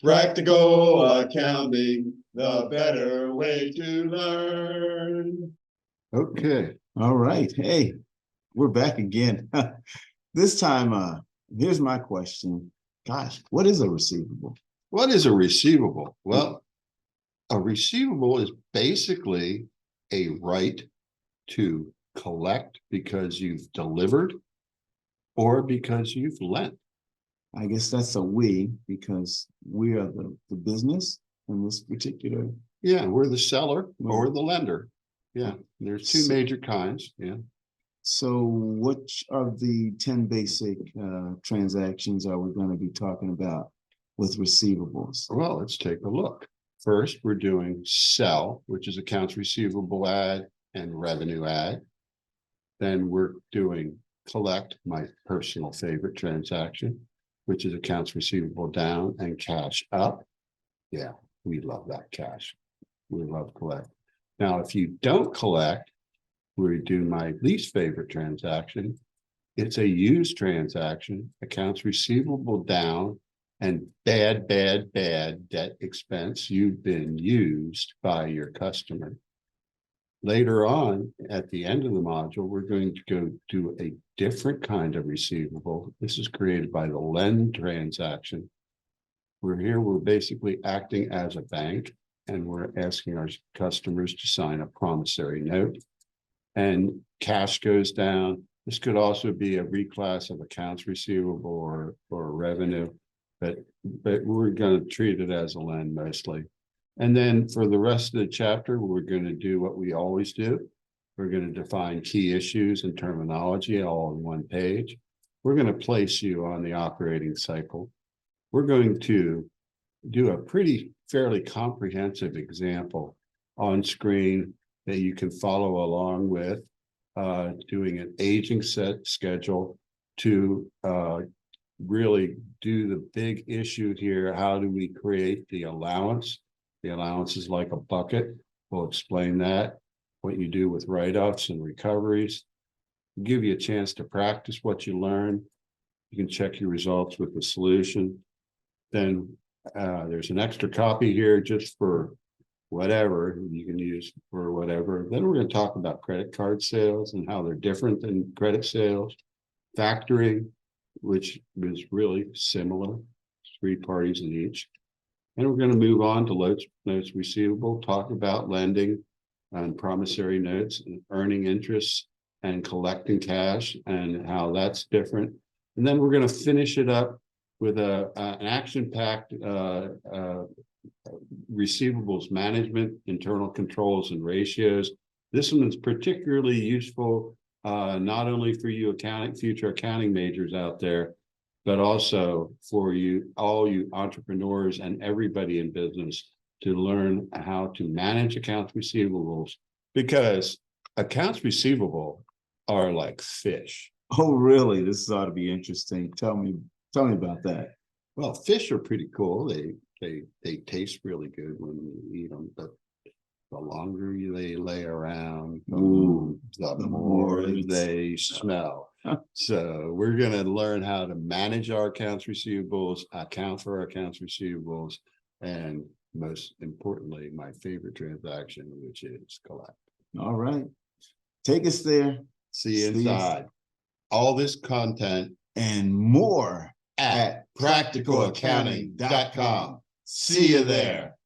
Practical accounting, the better way to learn. Okay. All right. Hey, we're back again. This time, here's my question. Gosh, what is a receivable? What is a receivable? Well, a receivable is basically a right to collect because you've delivered or because you've lent. I guess that's a we, because we are the business in this particular. Yeah, we're the seller or the lender. Yeah, there's two major kinds. Yeah. So which of the 10 basic transactions are we going to be talking about with receivables? Well, let's take a look. First, we're doing sell, which is accounts receivable add and revenue add. Then we're doing collect, my personal favorite transaction, which is accounts receivable down and cash up. Yeah, we love that cash. We love collect. Now, if you don't collect, we do my least favorite transaction. It's a used transaction, accounts receivable down and bad debt expense. You've been used by your customer. Later on, at the end of the module, we're going to go do a different kind of receivable. This is created by the lend transaction. We're basically acting as a bank, and we're asking our customers to sign a promissory note, and cash goes down. This could also be a reclass of accounts receivable or revenue, but we're going to treat it as a lend mostly. And then for the rest of the chapter, we're going to do what we always do. We're going to define key issues and terminology all on one page. We're going to place you on the operating cycle. We're going to do a fairly comprehensive example on screen that you can follow along with, doing an aging set schedule to really do the big issue here. How do we create the allowance? The allowance is like a bucket. We'll explain that, what you do with write-offs and recoveries. We'll give you a chance to practice what you learn. You can check your results with the solution. Then there's an extra copy here just for whatever you can use for whatever. Then we're going to talk about credit card sales and how they're different than credit sales. Factoring, which is really similar, 3 parties in each. And we're going to move on to notes receivable, talk about lending and promissory notes and earning interest and collecting cash and how that's different. And then we're going to finish it up with an action-packed receivables management, internal controls and ratios. This one is particularly useful, not only for you future accounting majors out there, but also for all you entrepreneurs and everybody in business to learn how to manage accounts receivables, because accounts receivable are like fish. Oh, really? This ought to be interesting. Tell me about that. Well, fish are pretty cool. They taste really good when you eat them, but the longer they lay around, the more they smell. So we're going to learn how to manage our accounts receivables, account for our accounts receivables, and most importantly, my favorite transaction, which is collect. All right. Take us there. See you inside. All this content and more at practicalaccounting.com. See you there.